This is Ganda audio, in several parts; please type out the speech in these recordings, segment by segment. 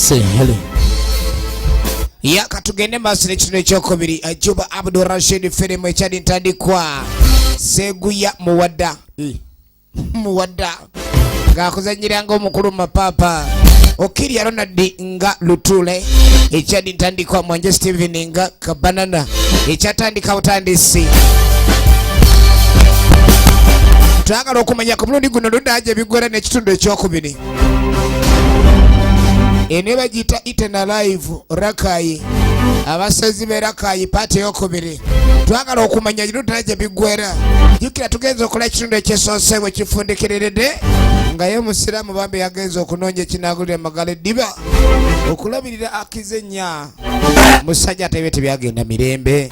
Sehele yakatugende masire kino kyokubiri Ajuba Abdul Rashid filmu ekyali ntandikwa Seguya Muwada Muwada ngakuzanyiranga omukulu mapapa Okiria Ronald nga Lutule ekyali ntandikwa Mwanje Steven nga Kabanana ekyatandika utandisi twagala okumanya ku mulundi guno ludaje bigwera n'ekitundu ekyokubiri ene bagita itena live Rakai abasazi be Rakai pate yokubiri twagala okumanya ludaje bigwera yukira tugenza okola ekitundu ekyesonse bwe kifundikiriride nga ye musiramu bambe yagenza okunoonya ekinagulira magale diba okulabirira akizenya musajja atebe tebyagenda mirembe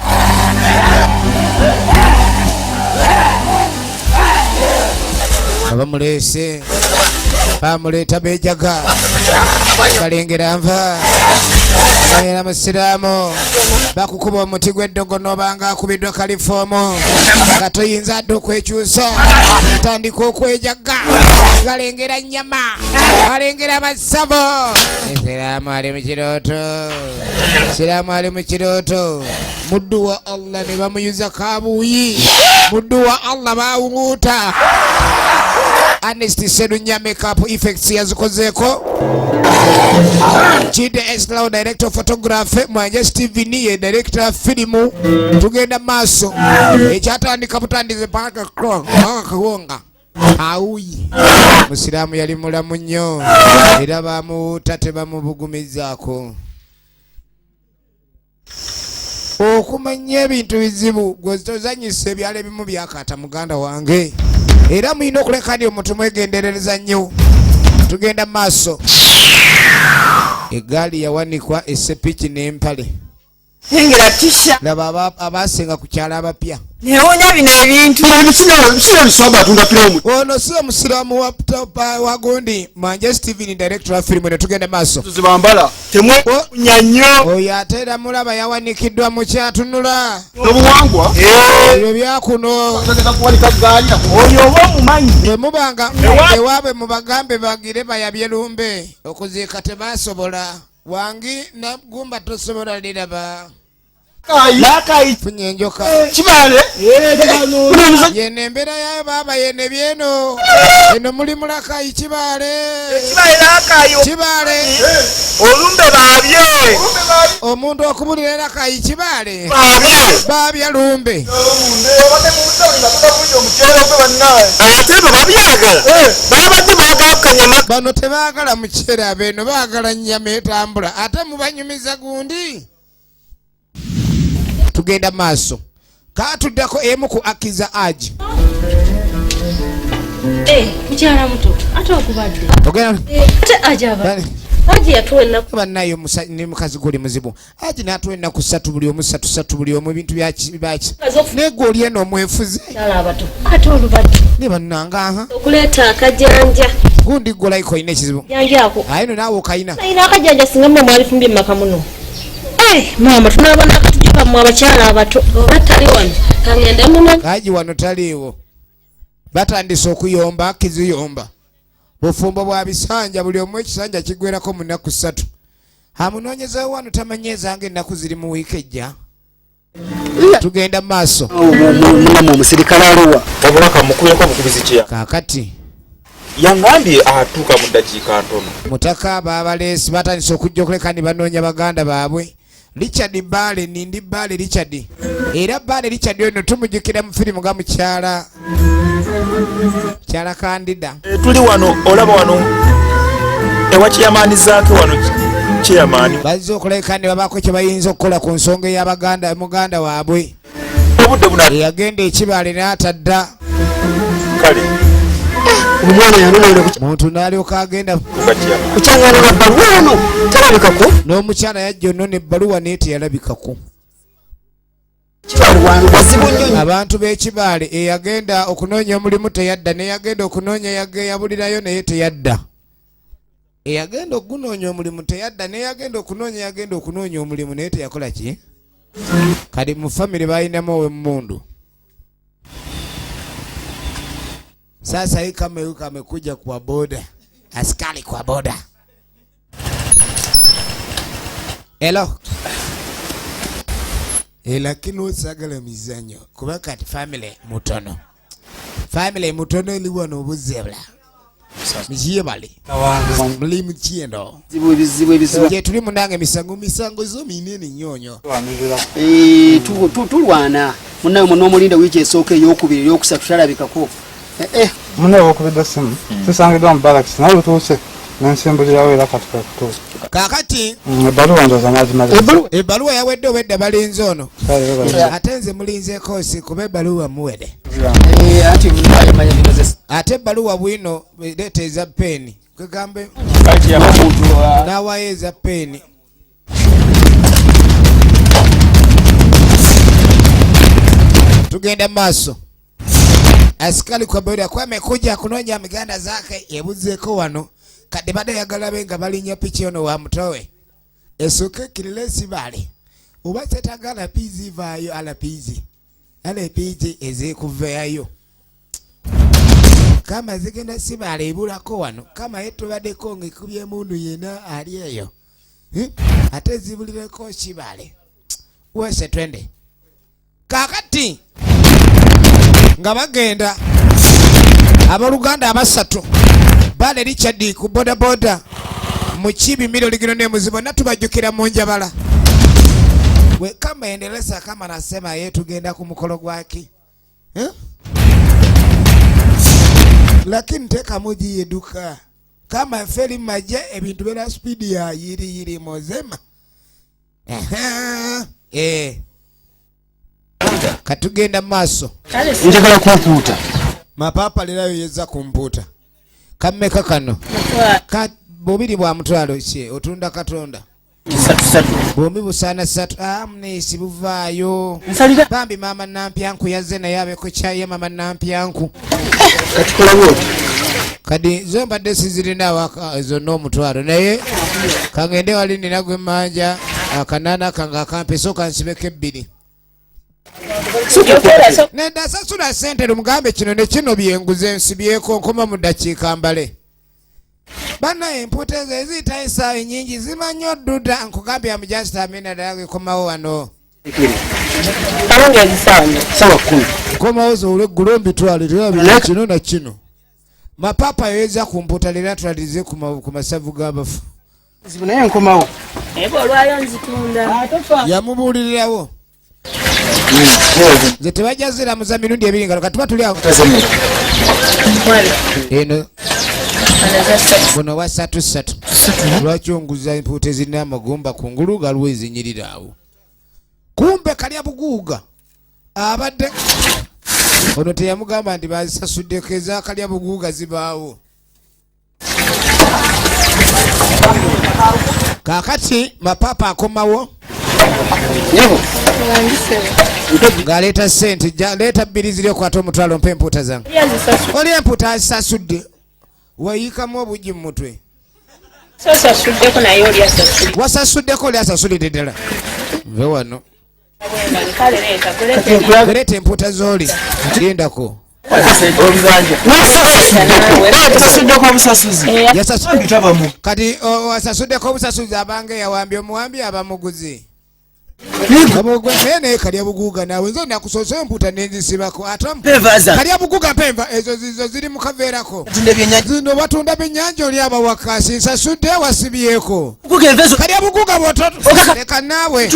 abamulese bamuleta bejaga kalengera nva era musiramu bakukuba omuti gw'eddogo n'obanga akubiddwa kalifomo nga toyinza adde okwekyusa tandika okwejaga galengera nnyama galengera masabo siramu ali mu kirooto siramu ali mu kirooto muddu wa Allah ne bamuyuza kabuuyi muddu wa Allah bawuuta Honesty Sedunya makeup effects yazikozeeko Chide Eslau director of photography Mwanje Steven ye director film tugenda maaso ekyatandika butandize paka kawonga auyi musiramu yali mulamu nnyo era bamuwuuta tebamubugumizaako okumanya ebintu bizibu gwezitozanyisa ebyalo ebimu byakata muganda wange era muyina okuleka ndi omuntu mwegenderereza nnyo tugenda maaso egaali yawanikwa esepiki n'empale Hengera tisha laba abasenga ku kyala abapya newonya bino ebintu sino lisaba tunda piramu ono sio musiramu wa gondi Mwanje Steven director wa film ne tugenda maaso tuzibambala temwe nyanyo oyo atera mulaba yawanikiddwa mu kyatunula n'obuwangwa ebyo byakuno tugenda kuwanika gaali oyo oba omumanyi temubanga ewaabwe mubagambe bagire bayabye lumbe okuziika tebasobola wangi nagumba tosobola liraba Lakai funye enjoka kibale yene embera yayo baba yene byeno eno muli mulakayi kibale lakayo kibale olumbe babye omuntu okubulira lakayi kibale babya lumbe ate babyagala babadde bagakanyama bano tebaagala mukyera beno baagala nnyama etambula ate mubanyumiza gundi tugenda maaso katuddako emu ku akiza aji mukyala muto ate okubadde ogenda ate ajaba aji yatuwenna banayo ne mukazi guli muzibu aji natwenna ku ssatu buli omu ssatu buli omu bintu byaki negwe oli eno omwefuze abato ate olubadde ne bannanga okuleeta akajanja gundi golayiko ine ekizibu janjako ayino naawe okayina ayina akajanja singa mwe mwalifumbye mumaka muno mama tunabona akatujuka mu abakyala abato batali wano kangende muno aji wano taliiwo batandise okuyomba kiziyomba bufumbo bwa bisanja buli omu ekisanja kigwerako mu nnaku 3 amunoonyezawo wano tamanyezanga ennaku ziri mu wiiki ejja tugenda maaso munamu omusirikale aluwa obulaka mukuyeko bukubizi kya kaakati yangambye atuuka mu ddakiika ntono mutaka baabaleesi batandise okujja okuleka ni banoonya baganda baabwe Richard Bale nindi Bale Richard era Bale Richard ono tumujjukira mu firimu nga mukyala Kandida tuli wano olaba wano ewa kiyamaani zaake wano kiyamaani bazze okuleka ne babaako kye bayinza okukola ku nsonga ey'abaganda muganda waabwe obudde buna yagenda ekibale n'atadda kale omwana yanonera muntu n'alyoka agenda kukyangana baluwa ono talabikako n'omukyala yajja onno n'ebbaluwa naye teyalabikako abantu b'ekibale eyagenda okunoonya omulimu teyadda neyagenda okunoonya yabulirayo naye teyadda eyagenda okunoonya omulimu teyadda neyagenda okunoonya omulimu naye teyakola ki kali mu famire balinamu ow'emmundu Sasa hii kama yuko amekuja kwa boda, askari kwa boda. Hello. Lakini osagala mizanyo kuba kati family mutono. Family mutono iliwo n'obuzebla. Mijiye bali. Muli mukiendo. Zibu. Je tuli mundange misango zo minene nyonyo. Tulwana. Munnayo munomulinda wiki esooka ey'okubiri ey'okusatu talabikako. Munnayo okubidde simu. Tusangidwa mu barracks naye lutuuse n'ensimbulirawo era kati kakutuuse. Kakati ebbaluwa ndoza mazimaze. Ebbaluwa yawedde obedde balinze ono. Ate nze mulinze koosi kuba ebbaluwa muwede. Ate ebbaluwa bwino leteeza peeni. Kwegambe n'awayeeza peeni. Tugenda maaso. Asikali kwa boda kwa amekuja kunonya miganda zake yebuzeeko wano. Kati bade yagala benga balinya pichi ono wa mtowe. Esuke kililesi bali. Uba setagala pizi vayo ala pizi. Ale pizi eze kuveayo. Kama zigenda sibali ibulako wano. Kama yetu bade kongi kubye mundu yena aliyeyo. Ate zibulile ko shibali. Wese twende. Kakati nga bagenda abaluganda abasatu bale Richard ku boda boda mu kibi miro ligino ne muzibo natubajukira mu njabala we kama endeleza kama nasema yetu genda ku mukolo gwaki lakini teka muji yeduka kama feli maje ebintu bela speed ya yiri mozema katugenda maaso njagala kumpuuta mapapa lerayo yeza kumpuuta kammeka kano bobiri bwa mutwalo ki otunda katonda bombi busana satu amnesi buvaayo bambi mama nampyanku yazze naye abeko kyaye mama nampyanku katikola bwo kadi zomba desi zirina waka ezo n'omutwalo naye kangende wali ninagwe manja akanana kanga kampeso kansibeko ebbiri nenda sasula sente lumugambe kino ne kino byenguze nsibyeko nkoma mu dakiika mbale bana emputezo eziyita esaawa nyingi zimanyo dduda nkugambye amujasita amina ddala komawo wano sawa 10 komawo zoole eggulu mbitwalira kino na kino mapapa yoyeza kumputa lera twalize ku masavu g'abafu zibu naye nkomawo olwayo nzitunda yamubuulirirawo nze tebajazira muza mirundi ebiri nga katuba tuli awo eno buno wa 3 lwaki onguza empuuta ezirina amagumba kungulu galiwo ezinyirira awo kumbe kalya buguuga abadde ono teyamugamba nti bazisasuddeko ezakalya buguuga zibaawo kakati mapapa akomawo ngaleeta sente leeta bbiri ziri okwata omutwalo mpa empuuta zange oli empuuta azisasudde wayikamu obugi mu mutwe wasasuddeko oli asasulidde ddala nve wano leeta empuuta z'oli gendako kati wasasuddeko obusasuzi abange yawambye omuwambi abamuguzi Mene kalya buguga nawe nzo nakusoso emputa nenzisibako atom kalya buguga pemva ezo zizo ziri mukaverako zino batunda byenyanjo oli abawakasi nsasudde wasibyeko kalya buguga bototo leka nawe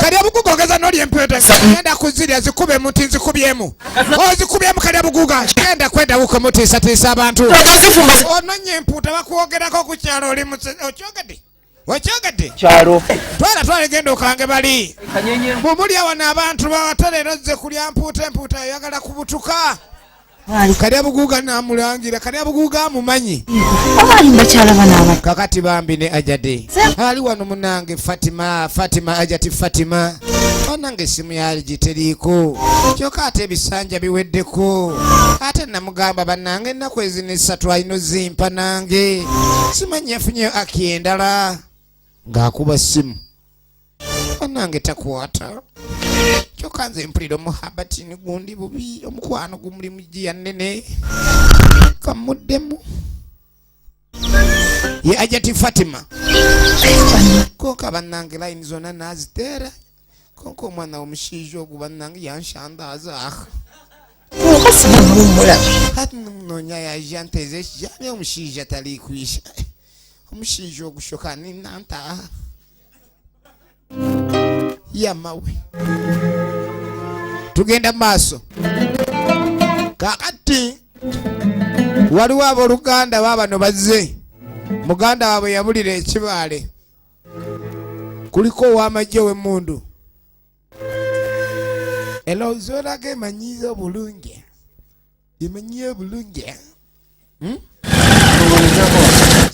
kalya buguga ogeza noli empeta ngenda kuzirya zikube muti nzikubyemu ozikubyemu kalya buguga genda kwenda buko muti satisa abantu ononye emputa bakwogerako ku kyalo oli okyogedde wachagade charo twala gendo kange bali mumuli awana abantu bawatalero ze kulya emputa yagala kubutuka kalya buguga namulangira kalya buguga mumanyi abali bakyala banaba kakati bambi ne ajade ali wano munange Fatima ajati Fatima onange simu yali giteriko kyoka ate bisanja biweddeko ate namugamba banange nakwezi ne 3 ayino zimpa nange simanyi afunye akiendala ng'akuba simu onange takwata kyoka nze mpulira omuhabati ni gundi bubi omukwano gumuli mugiya nnene kamuddemu ye ajati Fatima konka bannange line zona nazitera konka omwana omushijo ogwo bannange yanshandaza hati nonya ya janteze jane omushija tali kwisha omushijo ogushoka ni nanta ya mawe tugenda maso kakati waliwo aboluganda babano bazze muganda wabwe yabulira ekibale kuliko ow'amagye w'emmundu elozora ge manyizo bulungi yemanyiyo bulungi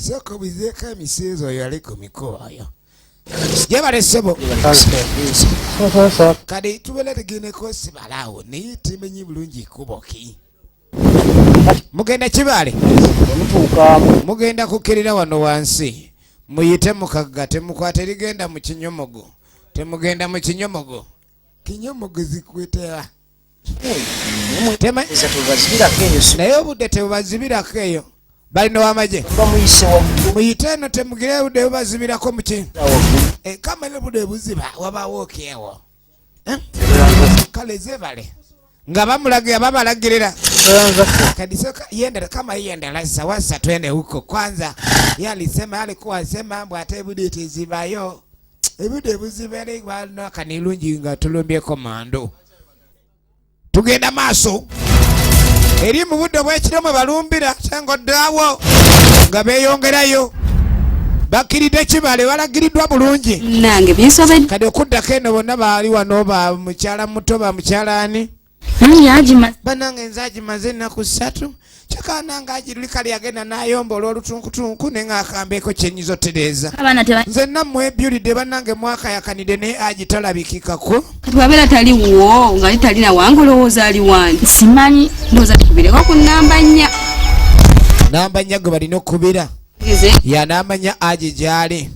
soko bizeka emisezo yali ku mikoyo yebale sebo kadi tubele tegeneko sibalawo naye timanyi bulungi kuboki mugenda kibale mugenda kukirira wano wansi muyite mukagga temukwate ligenda mu kinyomogo temugenda mu kinyomogo kinyomogo zikwetewa naye obudde tebubazibirako eyo balina w'amagye muyite eno temugire obudde bubazibirako muki kamale obudde buziba wabawo okeewo kale zebale nga bamulagira babalagirira kadisoka yenda kama yenda sasa twende huko kwanza yalisema alikuwa sema mbwa atebude tizibayo ebude buzibere bana kanilungi nga tulombye komando tugenda maso eri mu budde bw'ekiromwe balumbira tango dawo nga beyongerayo bakiride kibale balagiriddwa bulungi nange bisobe kadi okuddako eno bonna baali wano ba mukyala muto ba mukyalani banange nzaji maze ennaku 3 kyakananga agirulika lyagenda n'ayomba olw'olutunkutunku ne ng'akambeeko kyenyizo tereza nze nammwe ebyulidde bannange mwakayakanidde naye agitalabikikako kati wabeera taliwo nga litalina wange olowooza ali wange simanyi ndowooza tukubireko ku namba 4 namba 4 gwe balina okubira ya namba 4 agi gyali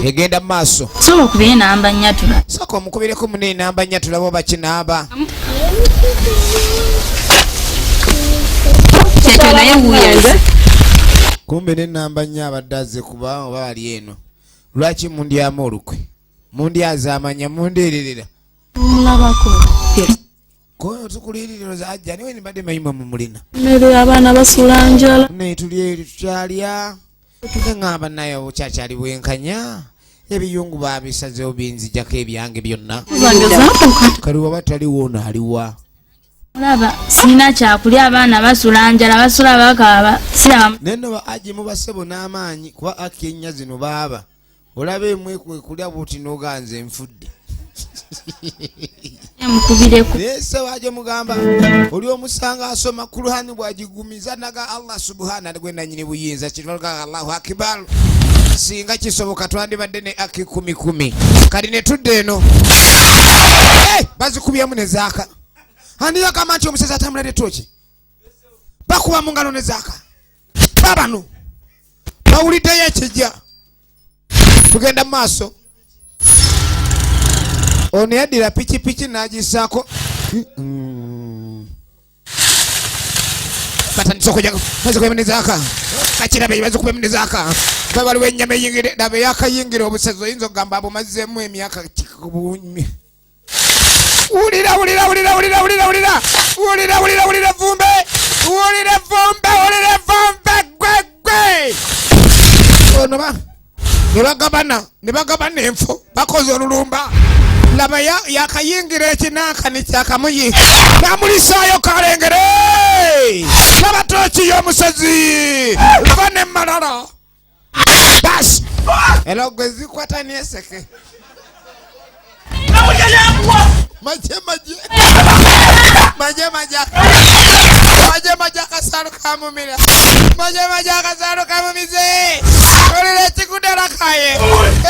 egenda maaso soba okubire namba 4 tula soko omukubireko munene namba 4 tulaba oba kinamba kyekyo naye wuyanze kumbe ne namba 4 abadde azze kuba oba bali eno lwaki mundyamu olukwe mundyaza amanya mundeererera mulabako koyo tukuliriro zajja niwe nibadde mayima mu mulina nere abaana basuula njala ne tuli eri tukyalya ngamba naye obukyachali bwenkanya ebiyungu babisazewo binzijako ebyange byonna kali waba taliwo naaliwa mulaba sina kyakulya abaana basula njala basula bakaaba siraba neno ba aji mubasebo n'amaanyi kuba aki ennya zino baaba olaba emwe kulya buti n'oganze enfudde emukubireko nese waje mugamba oli omusanga asoma Qur'ani bwagigumiza naga Allah subhanahu gwe nanyini buyinza kitwaga Allahu akbar singa kisoboka twandibadde ne aki 10 kali ne tudde eno bazikubyamu ne zaaka andiya kama nti omuseza atamulade toki bakuba mu ngalo ne zaaka babano bawuliddeyo ekijja tugenda mu maaso ono yaddira pikipiki n'agisaako batandise okujjaga bazikubemenezaaka kakirabe bazikubemenezaaka babaliwo ennyama eyingire dabe yakayingira obusezi oyinza okugamba abumazeemu emyaka wulira vumbe gwegwe ono ne bagabana enfo bakoze olulumba laba yakayingira ekinankani kyakamuyi namulisaayo kalengere nabatoki y'omusozi vane malala basi elo gwe zikwata nieseke maje akasalu kamumira maje akasalu kamumize olile ekikuderakaye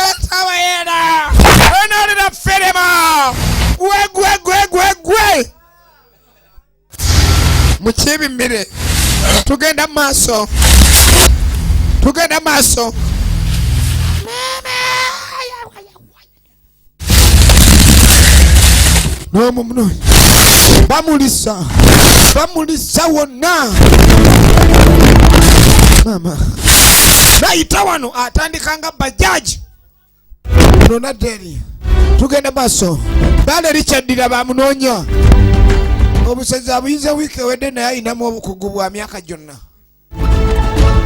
etawa yena enolira ferema gwe mukibimmire tugenda maaso nomu muno bamulisa wonna mama nayita wano atandikanga bajaji nona deri tugende baso bale lichaddira bamunoonya obusazi abuyinza wiiki ewedde naye ayinamu obukugu bwa myaka gyonna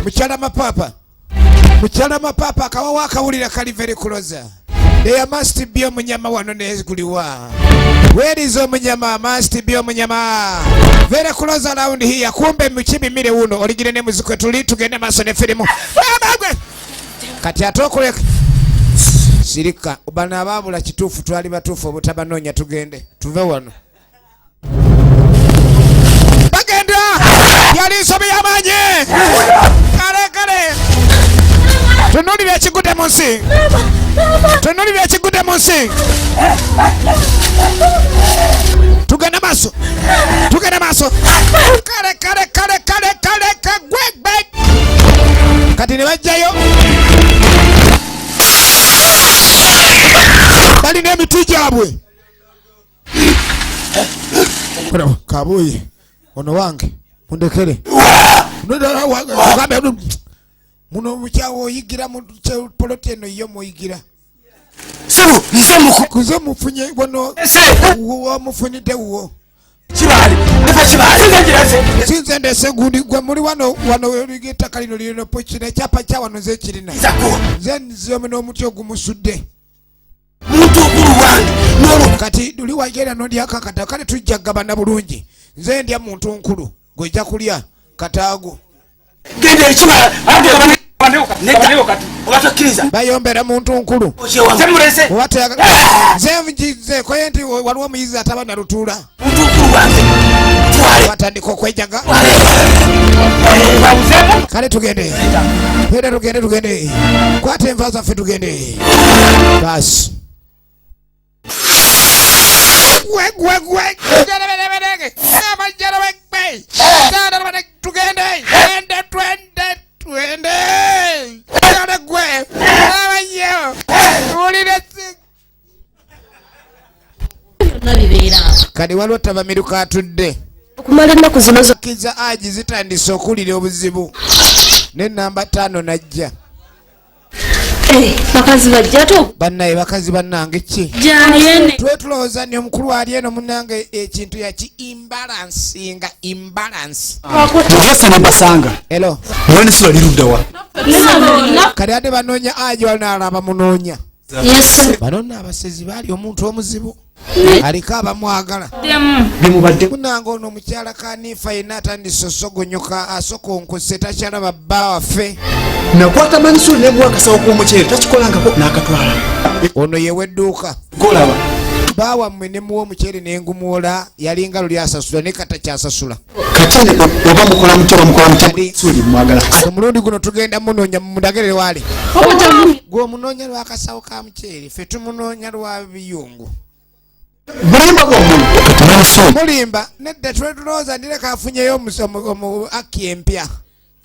mukyala mapapa akawawa akawulira kali very closer. There must be omunyama wano neziguliwa. Where is omunyama? Must be omunyama. Very close around here. Kumbe mchibi mire uno. Oligire ne muzikwe tuli tugende maso ne filimu. Kati atokole sirika ubana ababula kitufu twali batufu obutabanoonya tugende. Tuve wano. Bagenda! Yali sobe yamanye! Kare! Tunulira ekigude munsi. Tunulira ekigude munsi. Tugenda maaso. Kare kagwegbe. Kati ne bajjayo. Bali n'emiti gyabwe. Kabuye. Ono wange. Mundekere. Muno mukyawo oyigira mu poloteno yo moyigira. Sibu, nze kuze mufunye bono uwo mufunide uwo. Kibali, nifa kibali. Sinze ndese gundi gwe muri wano ligita kalino lino pochine chapa cha wano ze kirina. Zen zome no muti ogumusudde. Muntu okulu wange. Nolo Kati duli wagera no lyaka kata kale tujjagabana bulungi. Nze ndya muntu nkulu gojja kulya kataago. Gende ekibala ande Neka kati obatakiriza bayombera muntu nkulu semulese wataga ze ko yenti waliwo muyizi atabana lutula muntu nkulu wange twale batandika okwejaga kale tugende kwate enva zaffe tugende basi kadi waliwo tabamiruka atudde okumala ennaku zino kiza aji zitandise okulira obuzibu n'ennamba 5 najja bakazi bajjato bannaye bakazi bannange ki jani yene twetulowooza ni omukulu ali eno munnange ekintu yaki imbalance Mujasa ne basanga. elo Wani sura liruddawa. kadi ate banoonya aji walinaala munoonya yes banonna abasezi baali omuntu omuzibu aliko abamwagala Bimubadde. munange ono omukyala kanifa yina atandise osogonyoka asokonkose takyalaba bba waffe Nakwata mansu ne bwa kasawo k'omukyere takikolangako n'akatwala. ono yewedduuka Golaba. bba wammwe ne muwa omukyere n'engumuwola yalinga luli asasula ne kata kyasasula Katene oba mukola mukyere suli mwagala. omulundi guno tugenda munoonya mumudagerere wali gw'omunoonya lwakasawo ka mukyere ffe tumunoonya lwa biyungu Bulimba bw'omuntu. mulimba nedda twetulowooza ndireka afunyeyo omu aki empya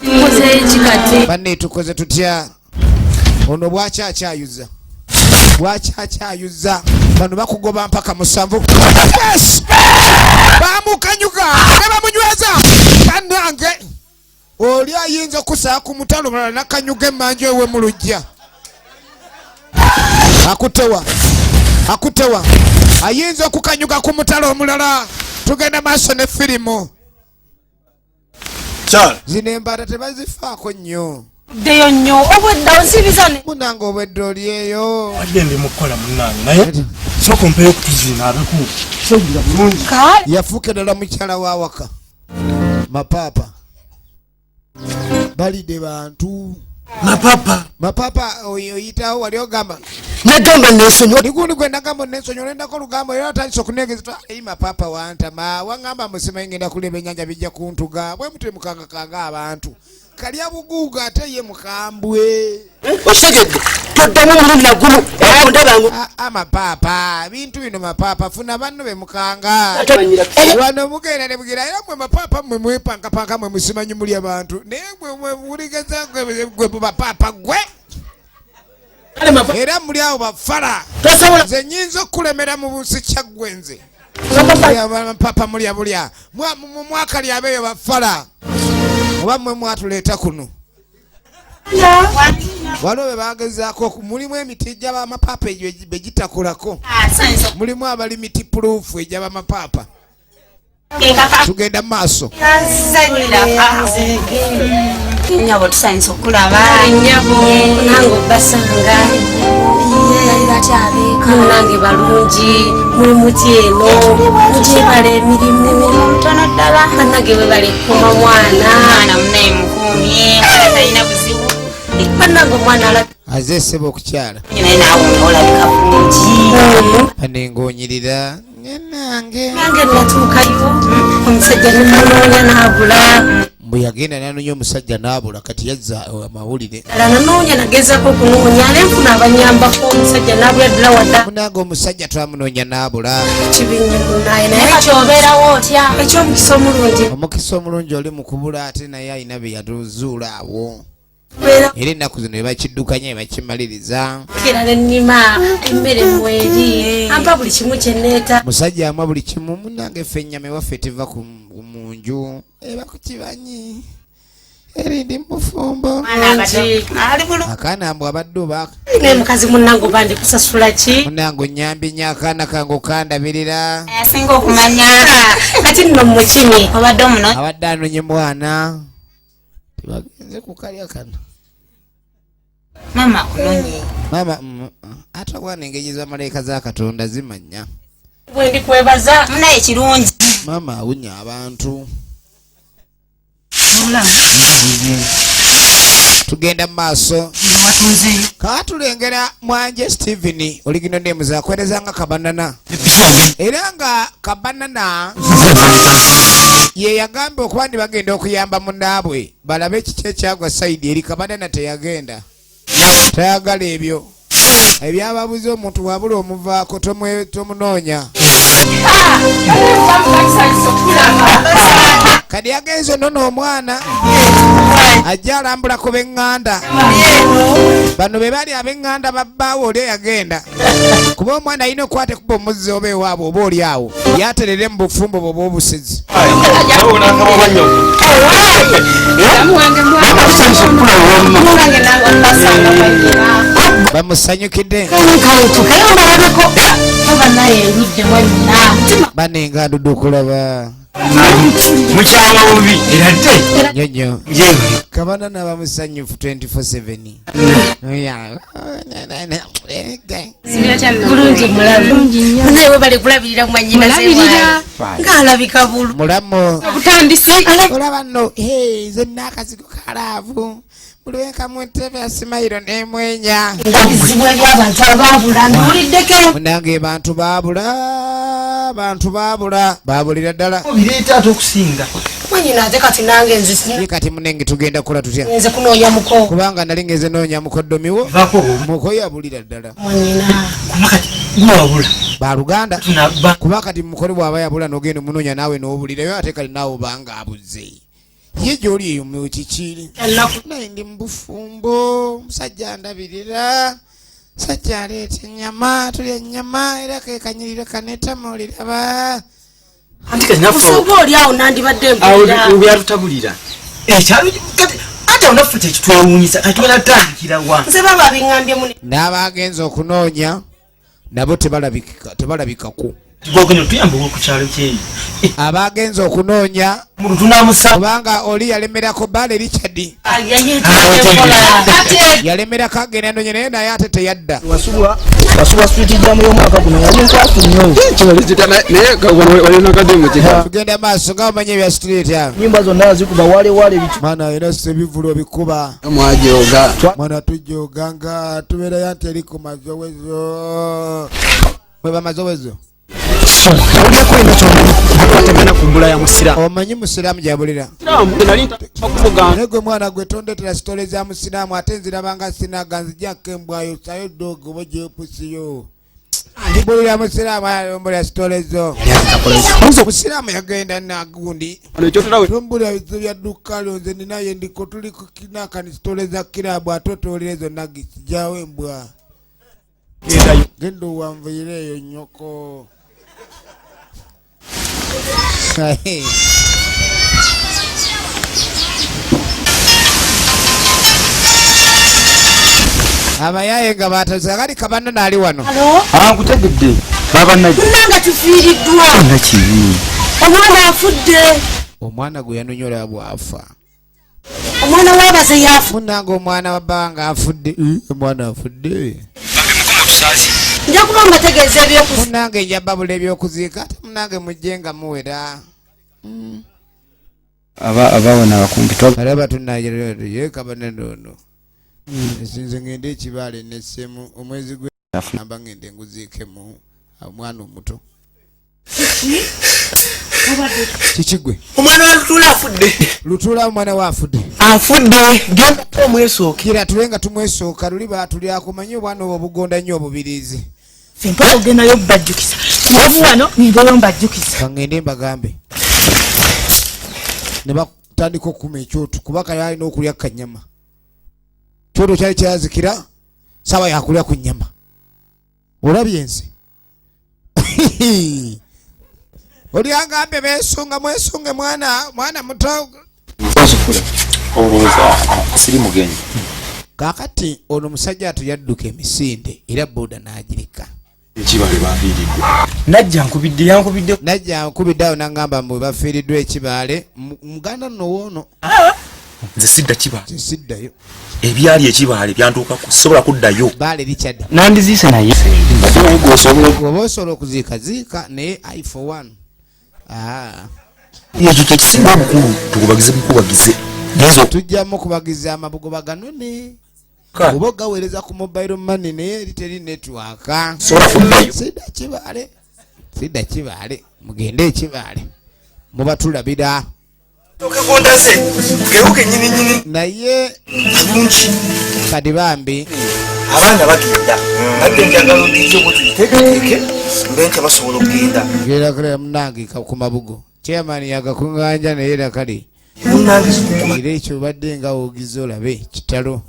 nkoze ekikati banne tukoze tutya ono bwakyakyayuza bano bakugoba mpaka 7 yes bamukanyuka ne bamunyweza kannange oli ayinza okusaa ku mutalo mulala nakanyuga emmanju ewe mu lujja akutewa ayinza okukanyuga ku mutalo omulala tugenda maaso ne firimu zino embaata tebazifaako nnyo deyo nnyo obwedda onsibizane munange obwedde oli eyo wadde ndi mukola munnange naye sooka ompeeyo okutuzina abeku sogira bulungi yafuuka eddala mukyala wa waka mapapa balide bantu mapapa oyitawo wali ogamba Nagamba nesonyo. ligundi gwe nagamba nensonyo olendako olugambo era atandise okunegeza eyi mapapa wantama wangamba musimanyi ngenda kuleba ennyanja bijja kuntuga bwe mutwe mukangakanga abantu kalya buguuga ate ye mukambwe Oshegedde. Toddamu omulundi nagumu. Era ndabangu. Mapapa bintu bino mapapa funa banno be mukanga wano mugenda ne bugira era mwe mapapa mwe mwepankapanga mwe musimanyi muli abantu naye mwe muligeza gwe mapapa gwe era muli awo bafala nze nyinza okulemera mu busikya gwenze mapapa mulya bulya mwakali abeeyo bafala oba mwe mwatuleeta kuno waliwo be bagezaako mulimu emiti egy'abamapapa egyo begitakolako mulimu abali miti proof egy'abamapapa tugenda mu maaso nyabo tusainza okulaba nyabo nange basanga nange balungi mulimuti eno mutebala emirimu tono ddala banange bwe bali kuma mwana munaye mukumye talina buzibu banange omwana azeseba okukyala naye naawe olabika bulungi banengoonyirira nange natuukayo omusajja nemunoonya naabula bwe yagenda nanoonya omusajja naabula kati yazza amawulire nanoonya nagezako okunoonya nenfuna abanyambako omusajja naabula ddala wadda munange omusajja twamunoonya naabula kibinnye munaye naye kyobeerawo otya ekyomukisa omulungi omukisa omulungi oli mukubula ate naye alina bye yatuzuula awo era ennaku zino ebakiddukanya ebakimaliriza kira nennima emmere mweri ampa buli kimu kyenneeta musajja amwa buli kimu munange ffe ennyama ewaffe tiva mu nju eba kukibanyi erindi mufumbo akaana mbw abadde oba naye mukazi munnange oba ndikusasula ki munange onyambye nnyo akaana kange okandabirira asinga okumanya kati nno mukimi obadde omuno abadde anonye mwana tebagenze kukalya kano mama akunonye mama ate obwana engeri z'amalayika za katonda zimanya bwe ndikwebaza munaye kirungi mama awunya abantu tugenda mu maaso katulengera mwanje Steven oligino name zakwerezanga kabanana era nga kabanana ye yagamba okuba ndi bagenda okuyamba munnaabwe balabe ekiki ekyagwa saidi eri kabanana teyagenda tayagala ebyo ebyababuze omuntu wabula omuvaako tomunoonya kadi yagenze onono omwana ajja alambulako b'eŋŋanda bano be bali ab'eŋŋanda babbaawo oli eyagenda kuba omwana alina okwate kuba omuzzi oba ewaabwe oba oli awo yaterere mu bufumbo bwe obw'obusizi bamusanyukidde banenga ndudu okulaba mukyama bubi era dde nyonyo kabanana bamusanyufu 24/7 bulungi mulabi naye we bali kulabirira mwanyina ngaalabika bulu mulamu butandisi olaba nno nze nina akazigo kalaavu buli wekamu entebe ya simayiro n'emwenya ebizibu eby'abantu abaabula ntuliddeko munange bantu baabulira ddala bireeta ate okusinga mwanyina ate kati nange ye kati munenge tugenda kukola tutya nze kunoonya muko kubanga nali ngeze noonya mukoddomiwo muko yabulira ddala mwanyina gwabula baluganda kuba kati mukole bw'aba yabula n'ogenda omunoonya naawe n'obulirayo ate kali naawe obanga abuze ye gy'oli eyo mu kikiri naye ndi mu bufumbo omusajja andabirira musajja aleeta ennyama tulya ennyama era kekanyiriro kanetama oliraba oba oli awo nandibadde byatutabulira ekyalo ate onaffe tekitwewuunyisa kati wenatandikira wa nze baba biŋŋambye mune n'abagenza okunoonya nabo tebalabikako tugogeno tuyamba okukyalo kyeyo abagenza okunoonya muntu tunamusa kubanga oli yalemerako Bale Richard yalemerako agenda noonya naye naye ate teyadda wasubwa street jamu y'omwaka guno yali nkwafu nnyo tugenda maaso nga omanye ebya street nyimba zonna zikuba wale mwana era sebivulo bikuba mwajoga mwana tujoganga tubeerayo nti eri ku mazowezo mweba mazowezo omanyi musiraamu gyabulira naye gwe mwana gwe tondetera sitole za musiraamu ate nzirabanga sinaga nzijako embwayo sayo dogo oba gyepusiyo ndibulira musiraamu ayalombulira sitole zo musiraamu yagenda nagundi tombulira bizo bya dukalo nze ninaye ndiko tuli kukinakani sitole za kirabu ate otolera ezo nagisi jawo embwa genda owanvuireeyo nnyoko abayaye nga bataza kali kabanda nali wano. Nkutegedde baba najja. Nanga tufiiriddwa. Nakibi. Omwana afudde. Omwana gwe yanonyola bwafa. Omwana w'abaze yafu. Munanga omwana wabanga afudde. Omwana afudde. Bambi mukoma tusaazi. Nja kuba mbategeeza ebyokuziika. Munange njababula ebyokuziika ate munange mujjenga muwera. Abawona abakumpi alaba tunajerera ye kabane ndono. Sinze ngende ekibale nesemu omwezi gwe amba ngende nguziikemu omwana omuto. Kikigwe omwana wa Lutula afudde. Lutula omwana wa afudde. Afudde genda omwesooka. Kira tulenga tumwesooka luli batuli akumanyi obwana obwo bugonda nnyo obubirizi. Finka ogenayo bajjukisa. Yavu wano nibeyo mbajjukisa. Kangende mbagambe. Ne batandika okukuma ekyoto kubaka yalina okulya kanyama. Kyoto kyali kyazikira sawa yakulya ku nnyama. Olabye ensi. Oli agambe besunga mwesunge mwana muto. Olowooza siri mugenyi. Kakati ono musajja atuyadduka emisinde era boda n'agirika. Ekibale bafiiriddwa. Najja nkubidde awo n'angamba mbu bafiiriddwa ekibale. Muganda nno woono. Nze sidda kibale. Nze siddayo. Ebyali ekibale byantuukako sobola kuddayo. Baale likyadda. nandiziise naye. Oba osobola okuziika naye I for one. Ekyo kyekisinga obukulu tukubagize. Tujjamu kubagiza amabugo baganone. Oba gaweereza ku mobile money naye literi network. Sidda kibale. Mugende ekibale. Mubatulabira. Naye kadi bambi abaana bagenda ate njagala odize obutiteeke mbenka basobola okugenda gera kale munange ku mabugo chairman yagakunganja naye era kale munange ekyo badde nga ogize olabe kitalo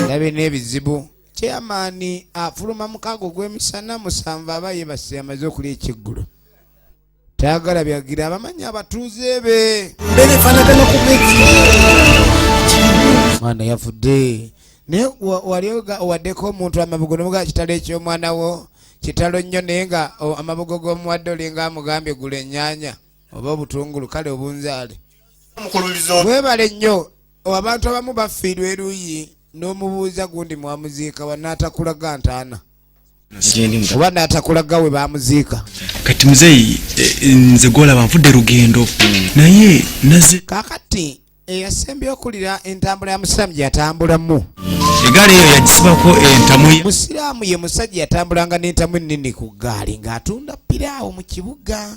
labe n'ebizibu chairman afuluma mukago gw'emisana musanvu abaye basi amaze okulya ekiggulo tayagala byagira abamanyi abatuuze be mbere fanagana kubeki mwana yafudde ne wali owaddeko omuntu amabugo nomuga kitalo eky'omwana wo kitalo nnyo naye nga amabugo g'omuwadde olinga amugambye gula ennyanya oba obutungulu kale obunzaale webale nnyo abantu abamu bafiirwa eruyi n'omubuuza gundi mwamuziika wanaatakulaga ntaana oba n'atakulaga we bamuziika kati muzeeyi nze gwolaba nfudde rugendo naye naze kakati eyasembye okulira entambula ya musiraamu gyatambulamu egaali eyo yagisibako entamu musiraamu ye musajja yatambulanga n'entamu ennene ku ggaali ng'atunda piraawo mu kibuga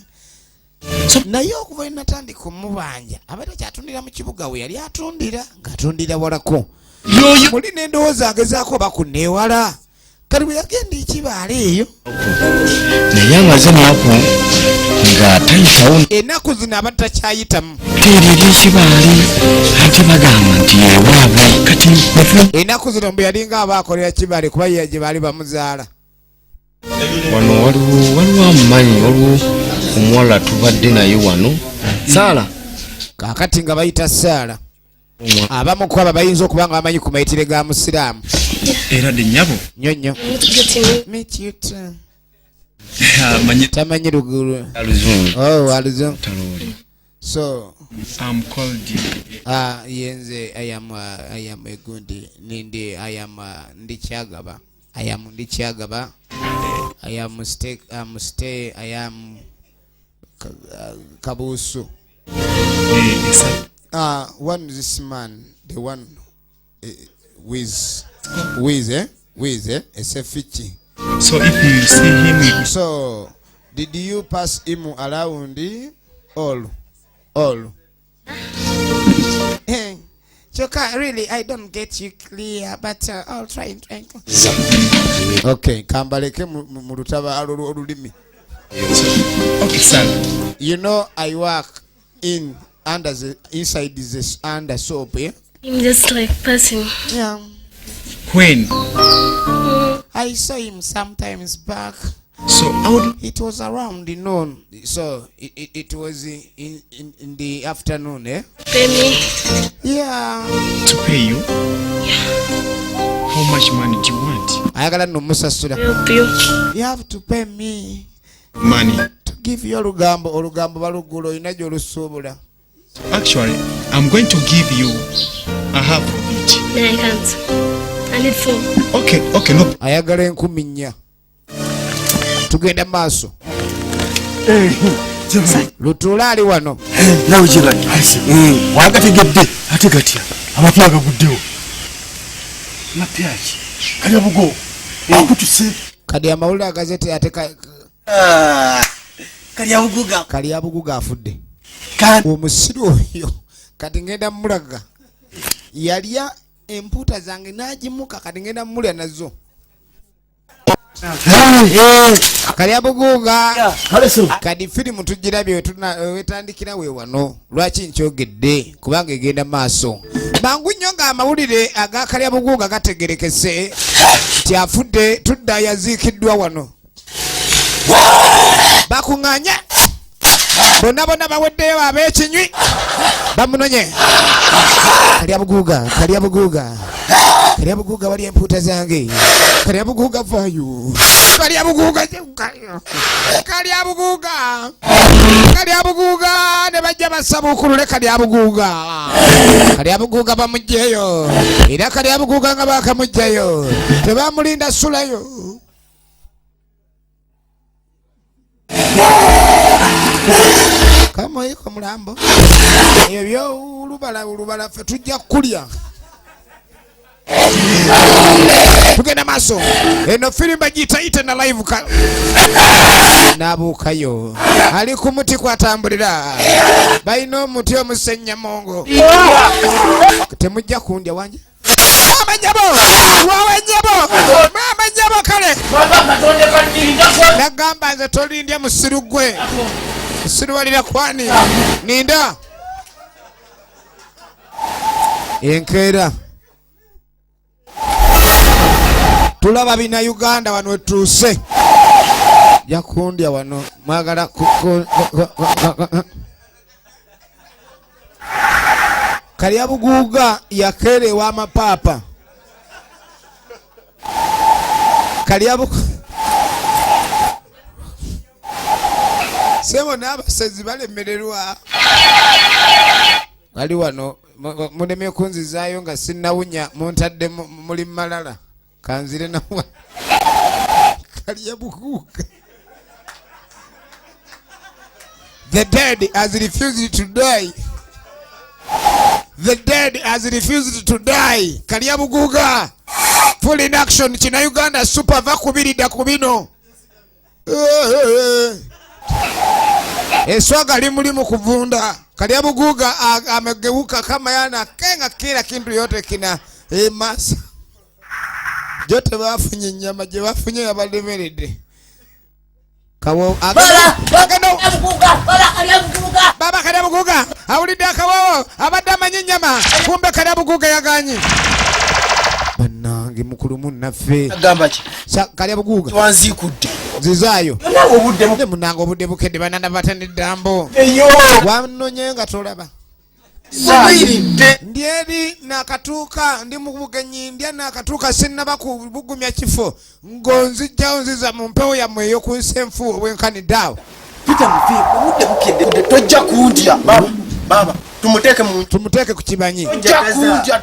naye okuva enatandika omubanja abaita kyatundira mu kibuga we yali atundira ng'atundira walako muli n'endowooza agezaako bakuneewala kali bwe yagenda ekibaala eyo naye amaze naako nga tayitawo ennaku zino aba takyayitamu tereri ekibaali ate bagamba nti ewaabwe kati ennaku zino mbu yalinga aba akolera kibaale kuba ye gye baali bamuzaala wano waliwo amumanyi waliwo omuwala tubadde naye wano Saala kaakati nga bayita Saala abamu ku abo bayinza okuba nga bamanyi ku mayitire ga musiraamu era de nyabo nyonyo tamanyi lugulu aluzungu so I'm called yenze I am egundi nindi I am ndikyagaba I am stay I am kabusu one this man the one with Esefichi. So if you see him, so did you pass him around all? Choka, really, I don't get you clear, but I'll try. Okay, kambaleke mulutaba olulimi. Okay, sir. You know I work inside this under soap, yeah? I'm just like passing. Yeah. When? I saw him sometimes back. So it was around noon. So it was in the afternoon, eh? Pay me. Yeah. To pay you? Yeah. much money do you want? ayagala nomusasula. Help you. You have to pay me Money. to give you olugambo balugula olina gy'olusuubula. Actually, I'm going to give you a half of it. No, I can't. I need 4. Okay, no. Ayagala 10,000. Tugenda maaso. Lutuula ali wano. Nawe kibanyi. Wagategedde ate gatya amapya agaguddewo. Mapya ki? Kalyabugo. Akutuse. Kadi amawulire agazete ate Kalyabuguga afudde. Omusiru oyo kati ngenda mulaga. Yalya empuuta zange n'agimuka kati ngenda mulya nazo. Kalyabuguga kadi firimu tugirabye wetandikira we wano lwaki nkyogedde kubanga egenda maaso. Mangu nnyo ng'amawulire aga Kalyabuguga gategerekese nti afudde tudda yaziikiddwa wano. Bakuŋŋaanye bonna baweddeyo ab'ekinywi bamunonye. Kalyabuguga wali empuuta zange. Kalyabuguga vaayo. Kalyabuguga ne bajja basaba okulule Kalyabuguga bamugjeyo era Kalyabuguga nga bakamugjeyo tebamulinda sulayo. Kama iko mulambo ebyo ulubala ffe tujja kulya. Tugenda maaso eno firimu bagiyita Eaten Alive n'abuukayo ali ku muti kwatambulira balina omuti omusenyamongo. Temujja kundya wanje Mama kale nagamba nze tolindya musiru gwe musiru walira kwani ninda enkeera tulaba bina Uganda wano wetuuse yakundya wano mwagala Kalyabuguga yakerewa amapapa. Sebo n'abasezi balemererwa bali wano muleme kunzizaayo nga sinnawunya muntadde muli malala kanzire nawa. Kalyabuguga the dead has refused to die. The dead has refused to die. Kalyabuguga full in action. China Uganda super vakubiridda ku bino. Eswaga limulimu kuvunda. Kalyabuguga amegeuka kama yana kenga kila kintu yote kina masa. Jote bafunye nyama je bafunye abalemerede. Kawo Baba Kalyabuguga awulidde akawawo abadde amanyi nyama kumbe Kalyabuguga yaganye. Bannange mukulu munnaffe agamba ki Kalyabuguga twanzikudde zizaayo obudde munange obudde bukedde banana batendedambo wanonye nga tolaba Ndieri nakatuuka ndi mu bugenyi ndya nakatuuka sinnaba kubugumya kifo ngonzijjawo nziza mu mpewo yammwe ey'okunsenfu obwenkaniddeawo. Peter Mufiiko obudde bukedde tojja kundya baba tumuteeke ku kibanyi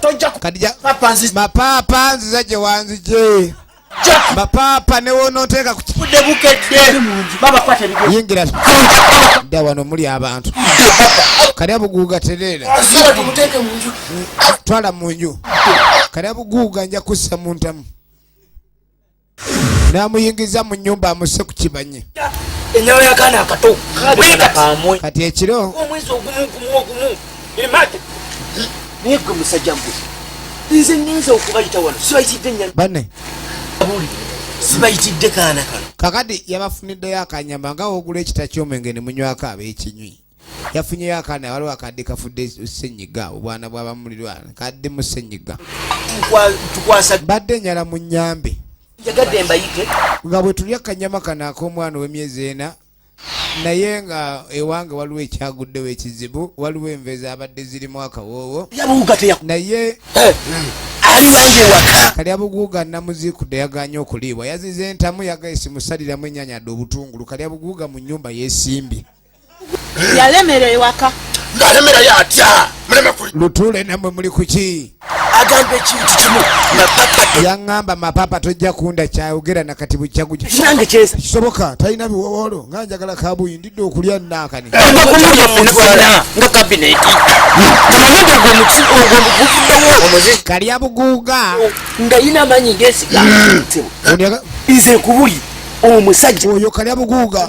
tojja mapapa nziza gye wanzije mapapa ne wonooteeka ku budde bukedde baba kwata yingira dda wano muli abantu. Kalyabuguga tereera twala mu nju. Kalyabuguga nja kussa mu ntamu n'amuyingiza mu nnyumba amuse ku kibanyi. Enyawo y'akaana akato kati ekiro omwezi ogumu emate naye gwe musajja mbuzi nze nnyinza okubayita wano sibayitidde ennyama banne sibayitidde kaana kano kakati yabafuniddeyo akanyama nga wogula ekita ky'omwenge ne munywako ab'ekinywi. Yafunyeyo akaana waliwo akadde kafudde ssenyiga obwana bw'abamulirwana kadde mu ssenyiga badde enjala mu nnyambe njagadde mbayite nga bwe tulya akanyama kano ak'omwana w'emyezi 4 naye nga ewange waliwo ekyaguddewo ekizibu waliwo enva ezabadde zirimu akawoowo naye ali wange waka Kalyabuguga namuzikudde yaganye okuliibwa yazize entamu yagaisi musaliramu ennyanya adde obutungulu Kalyabuguga mu nnyumba yeesimbye yalemera ewaka ng'alemera yatya muleme kuli Lutuule namwe muli kuki agamba ekintu kimu mapapa yaŋŋamba mapapa tojja kunda kyayogera nakati bukyaguja nange kyesa kisoboka talina biwowolo nga njagala kabuyi ndidde okulya naakani kumulya nga kabineeti amagendo ogwomukivuddewo Kalyabuguga nga yina amanyi ngesiga nze nkubuli omusajja oyo Kalyabuguga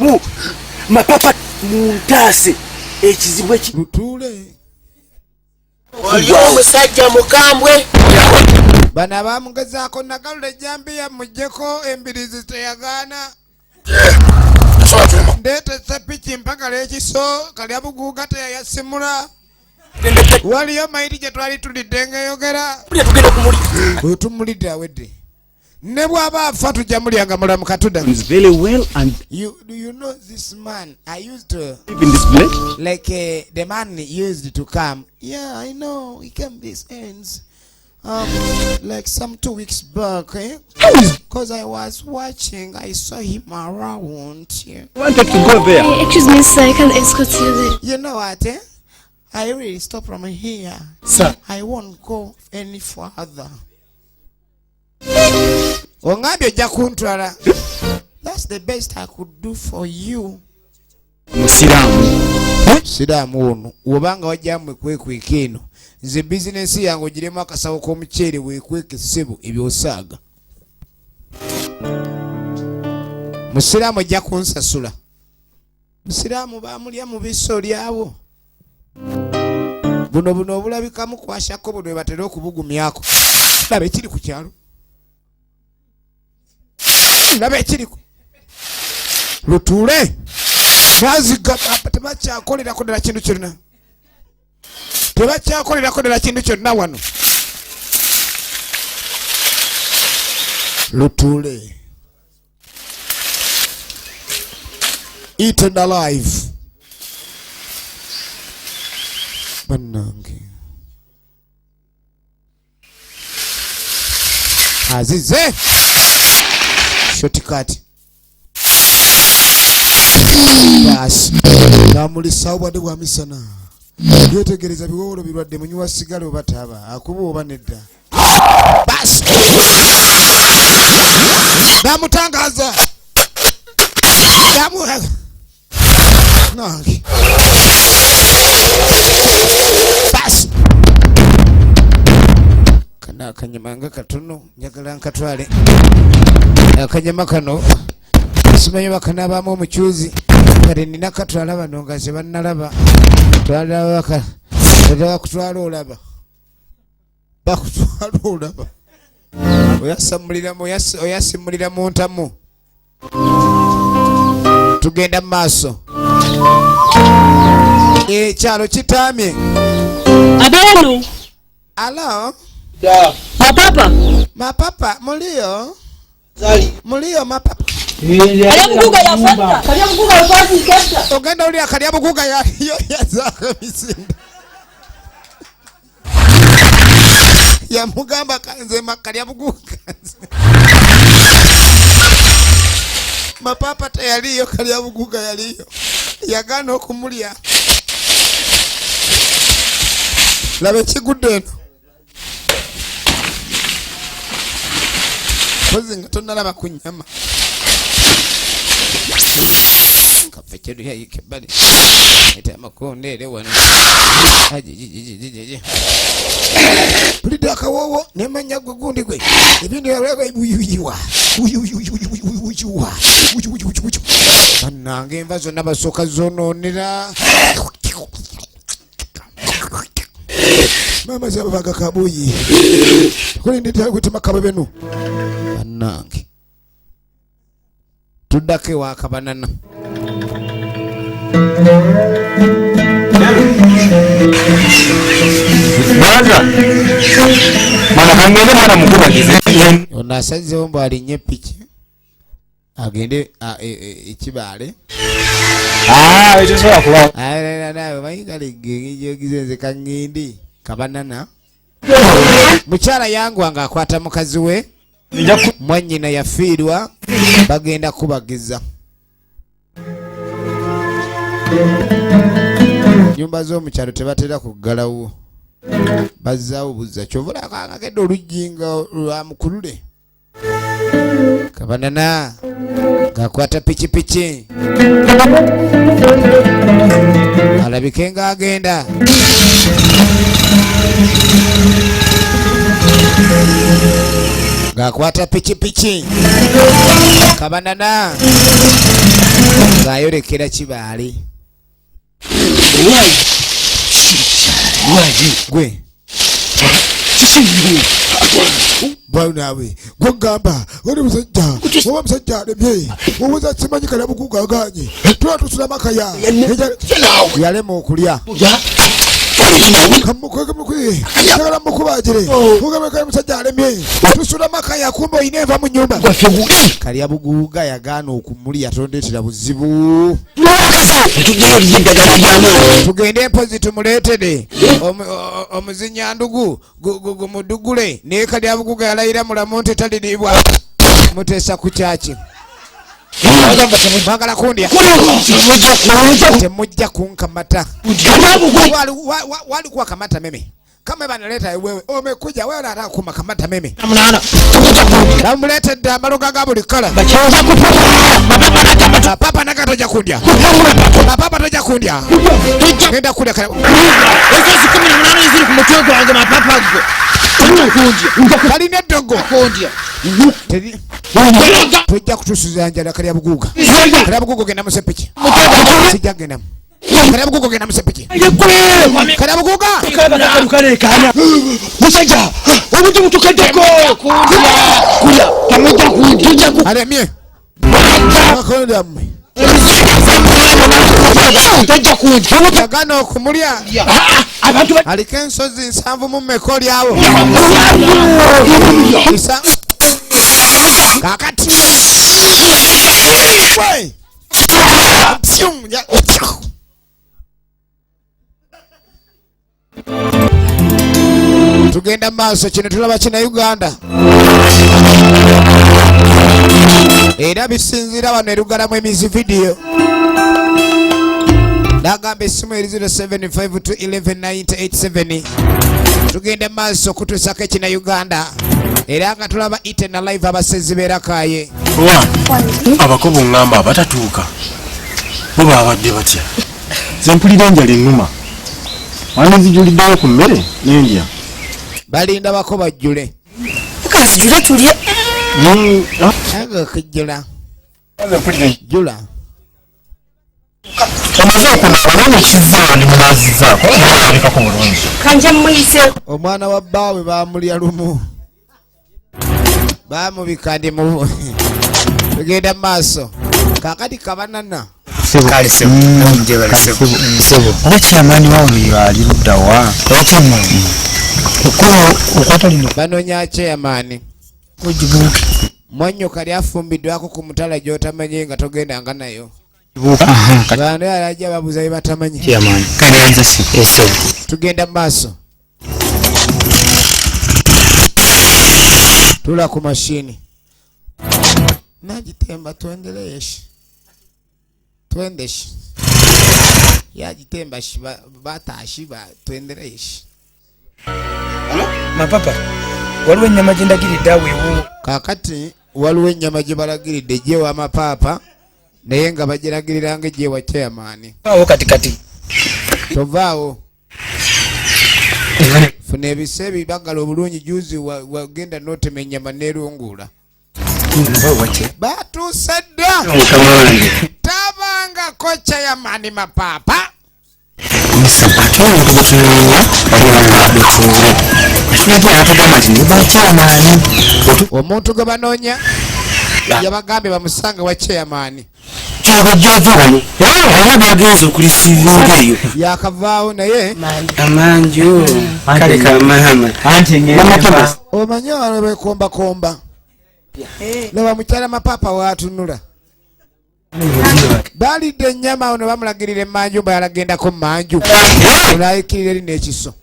mapapa muntaase ekizibu eki Lutuule oli omusajja mukambwe bano abamugezaako nagalula ejjambiya muggyeko embirizi teyagaana ndeetesa piki mpagala ekiso Kalyabuguga teyayasimula waliyo mayiri gye twali tulidde ng'eyogera oyo tumulidde awedde ne bw'aba afa tujja mulya nga mulamu katuda very well and you know this man I used to live in this place. like the man used to come yeah I know he came these ends like some 2 weeks back because I was watching I saw him around here. Wanted to go there. Excuse me, sir, I can escort you there. You know what I really stop from here Sir. I won't go any further ongambye ojja kuntwala that's the best I could do for you Siraamu ono obanga wajjamwe kwekweka eno nze bizinensi yange ogiremu akasawo k'omuceere weekweka essebo ebyosaaga musiraamu ojja kunsasula musiraamu baamulya mu biso lyabo buno obulabikamu kwashako buno bwe batera okubugumyako laba ekiri ku kyalo laba ekiriku Lutuule baziga tebakyakolerako ddala kintu kyonna tebakyakolerako ddala kintu kyonna wano Lutuule eaten alive bannange azize shortcut basi namulisawo bwadde bwa misana yetegereza biwowolo birwadde munywa sigala oba taba akuba oba nedda basi namutangaza nange basi kana akanyama nga katono njagala nkatwale akanyama kano simanyi bakanaabamu omukyuzi kale nina katwala bano nga ze bannalaba bakutwala olaba bakutwala olaba oyasimulira mu ntamu tugenda mu maaso ekyalo kitamye Abeno. Alo Mapapa. Mapapa mulio mulio mapapa Kalyabuguga yafatta. Kalyabuguga yafatta. ogenda oli Kalyabuguga yazaako emisinde yamugamba kanze Kalyabuguga mapapa teyaliyo Kalyabuguga yaliyo yagaana okumulya laba ekigudde eno kozi nga tonalaba ku nnyama kafe kyeruyayika ebbali ete amakonde ere wano tulidde akawoowo nemanya gwe gundi gwe ebindi uyuyiwa bannange enva zonna basooka zonoonera mama zababaga kabuyi kulinditagwetema kababenu bannange tuddako ewakabanana ono asazewo mbu alinye piki agende ekibaale nawe mayigalegge nze kaŋŋende kabanana mukyala yangu anga akwata mukazi we mwannyina yafiirwa bagenda kubagiza nyumba z'omukyalo tebatera kuggalawo bazzaawo buzza kyovula akagedde olujjinga lwa mukulule kabanana ng'akwata pikipiki alabike ng'agenda ng'akwata pikipiki kabanana ng'ayolekera Kibaale gwe bwanawe gwegamba oli musajja oba musajja alemye owoza simanyi Kalyabuguga aganye tuba tusula makaya yalema okulya kamukwegemukuyagala mukubagire ogamekale musajja alemye tusula makaya kumbe oyina eva mu nyumba Kalyabuguga yagaana okumulya tondeetera buzibu tugende mpozi tumuleetere omuzinyandugu gumudugule naye Kalyabuguga yalayira mulamu nti taliribwa muteesa ku kyaki mwagala kundya temujja kunkamata walikuwa kamata meme kama banaleta wewe umekuja wewe unataka kumakamata meme namuletedde amaloga ga buli kala papa nakatoja kundya papa toja kundya genda kulya Esi 18 ziri ku mutwe gwange mapapa go kalina eddogo tujja kutusuza njala Kalyabuguga genda musepiki sijja gendamu Kalyabuguga genda musepiki Kalyabuguga musajja omuntu mutukaddeko kulya tamujja kundya alemye akondamme yagana okumulya aliko ensozi 7 mu mmeka olyawo kakati tugenda maaso kino tulaba kina Uganda era bisinzira wano erugalamu emizi video nagamba essimu eri 0752119087 tugenda maaso kutuusako ekina Uganda era nga tulaba itena live abasezi beerakaye abakobo ngamba abatatuuka bo babadde batya zempulira enjala ennuma wani zijuliddeyo ku mmere n'endya balinda bako bajjule kazijule tulye anga kijjula jula amaze okunaaba n'ekizaani munaazizaako alekako bulungi kanje muyise omwana wa bbaawe baamulya lumu baamubika ndi mu tugenda maaso kakati kabanana oba kyamaani wawono ali luddawa banoonya kyeyamaani mwanyo kali afumbiddwako ku mutala gy'otamanyi nga togendanga nayo bantu alajja babuuza bye batamanyi tugenda maaso tula ku mashini najitemba tuendeleyeshi twendeshi yajitemba shiba batashiba tuendeleyeshi mapapa waliwo ennyama gye ndagiridde aweewo kakati waliwo ennyama gye balagiridde gyewa amapapa naye nga bagiragiriranga gyewa chairman awo katikati tovaawo funa ebise ebibagala obulungi juzi wagenda notema ennyama nerungula batuuse dda tabangako chairman mapapa omuntu gwe banoonya yabagambye bamusanga wa chairman bagenza okulisiibinga eyo yakavaawo naye amanju kale kamahama omanyi wano bekombakomba laba mukyala mapapa waatunula balidde ennyama ono bamulagirira emanju mba yalagendako mu manju olayikirira eri n'ekiso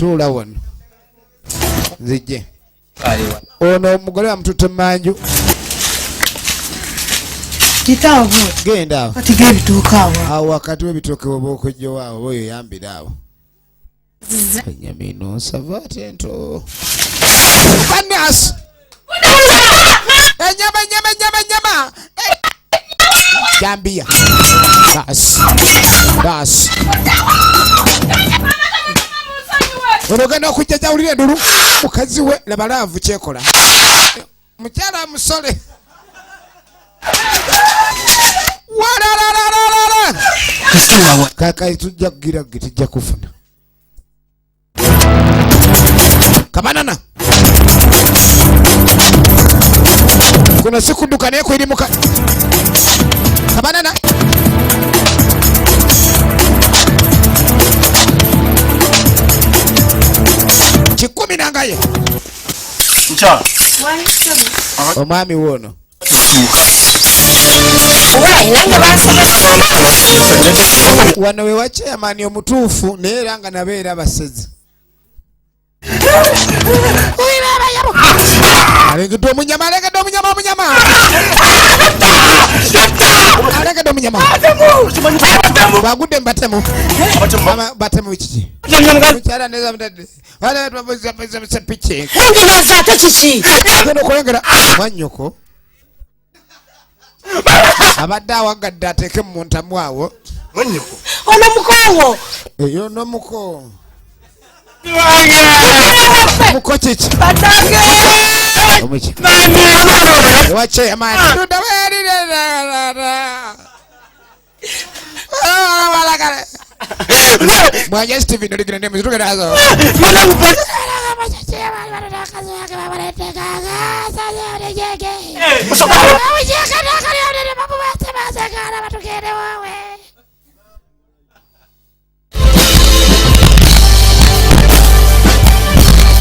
tuula wano nzije ono omugole bamutute manju kitaawo genda awo kati gebituuka awo wakati w'ebitooke bwoba okojjo waawo oyo yambira awo nyamino savate ento banas nyama jambia bas onogenda okujja jawulire ndulu mukazi we labalaavu kyekola mukyala musole kaka tujja kugira tujja kufuna kabanana kuna siku dukane kuilimuka kabanana chikumi nangaye ncha omwami wono wano we wachairman omutuufu naye era nga nabeera basezi alegedde omunyama bagudde mubatemu batemu kiki mukyala neza mutadde piki ate kiki genda okulengera mwanyoko abadde awagadde ateeke mu ntamu awo ono mukongo eyo nomuko muko kiki omuki wache amani mwanya Steven oligina ne muzuru gerazo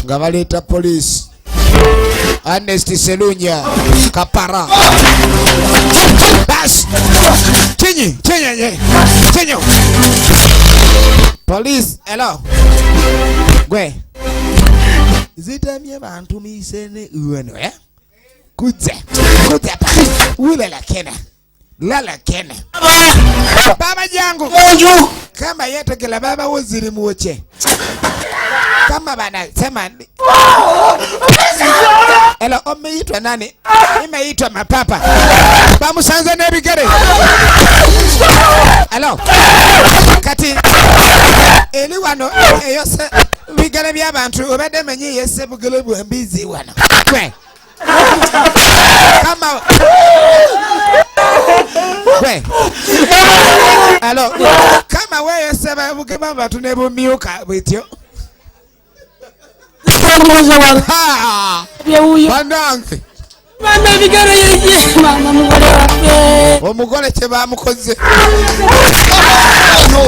nga baleeta police Ernest Selunya Kapara bas chinyi police hello gwe zitamye bantu misene uweno kudze lala kena baba jangu kama yetegela baba woziri muoche kama bana sema hello omeitwa nani imeitwa mapapa bamusanze nebigere hello kati eli wano eyose bigere by'abantu obadde menye yese bugere bwembizi wano kwe kama kwe hello kama wewe sema bugere abantu nebumyuka bwityo bandange mama bigere yeje mama mugole wafe omugole kye bamukoze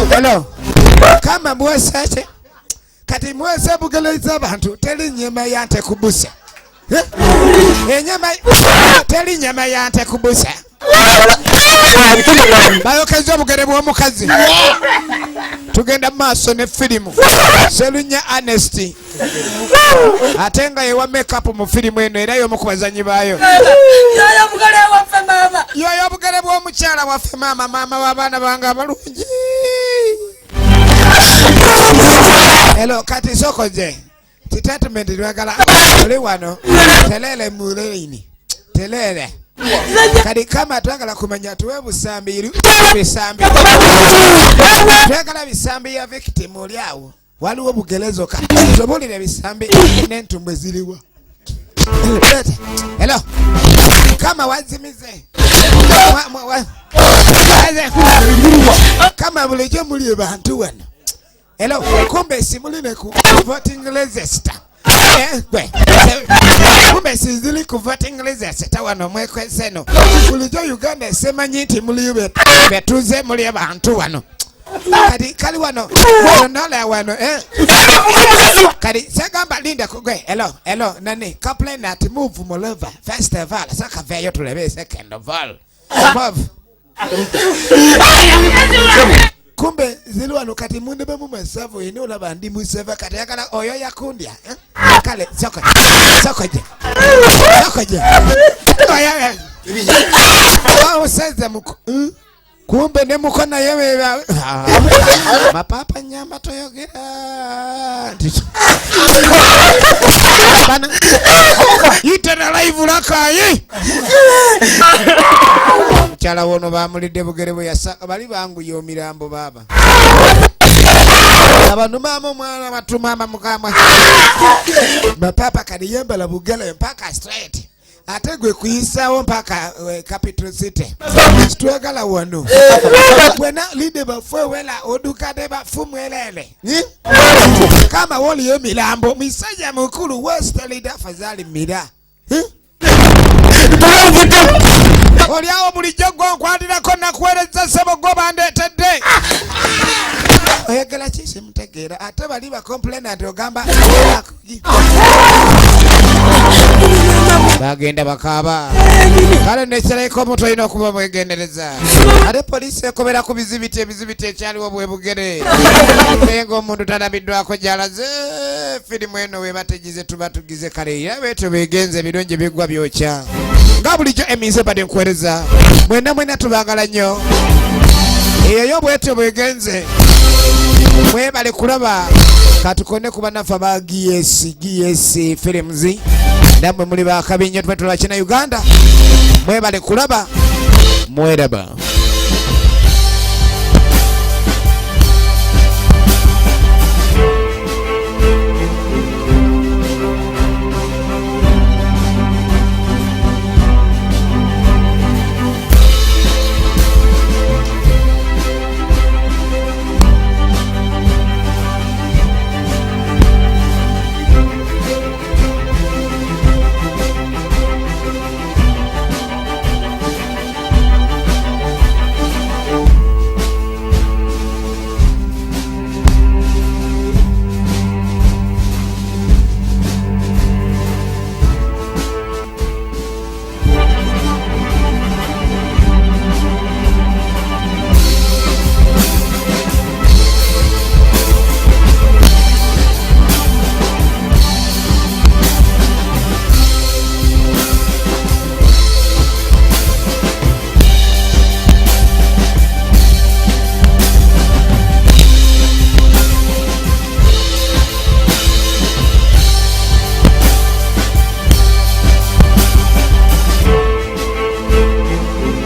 hello kama mwese kati mwese bugeleza abantu teli nyama yante kubusa enyama teli nyama yante kubusa bayo kazo bugere bw'omukazi tugenda maaso ne filimu Selunya Ernest atenga yewa makeup mu filimu eno era yo mukubazanyi bayo yoyo mugole waffe mama yoyo bugere bw'omukyala waffe mama w'abaana bange abalungi hello kati sokoje titatement lwagala oli wano telele muleni telele kadi kama twagala kumanya tuwe busambi bisambi twagala bisambi ya victim oli awo waliwo bugelezo ka tobulire bisambi n'entumbwe ziriwa hello kama wazimize kama bulijjo muli abantu wano hello kumbe simuline ku voting register kumbe sizili ku voting register wano mwekweseno bulijjo Uganda esemanyi nti muli betuze muli abantu wano kadi kali wano nola wano kadi sagamba linda kugwe hello nani complain at move molova festival saka veyo tulebe second of all above kumbe zili wano kati munde be mu masavu ine olaba ndi museva kati yakala oyo yakundya kale sokoje oya wao sasa muko kumbe ne mukona yewe mapapa nyamba toyogera bana itena live lakayi mchala wono bamulidde bugere bwe yasa bali bangu yo mirambo baba abantu mama mwana batumama mukama mapapa kadi yamba la bugele mpaka straight ategwe kuisawo mpaka capital city stwegala wano wena lide bafwe wela oduka de bafumwelele kama woli yo milambo misaja mukulu west leader fazali mira oli awo bulijjo gwonkwatirako nakuweereza sebo goba ndetedde oyagala kisi mutegeera ate bali bakomplainant ogamba bagenda bakaaba kale nekireko omuntu olina okuba mwegendereza ate poliisi ekobera ku bizibiti ekyaliwo bwebugere naye ng'omuntu talabiddwako gyalaze firimu eno we bategize tuba tugize kale era betyo begenze ebirungi bigwa byokya nga bulijjo eminze badde nkuweereza mwena tubagala nnyo eyo bwetyo bwegenze mwebale kulaba katukone kuba nafa ba GS Films namwe muli bakabinyo tumetula kina Uganda mwebale kulaba mweraba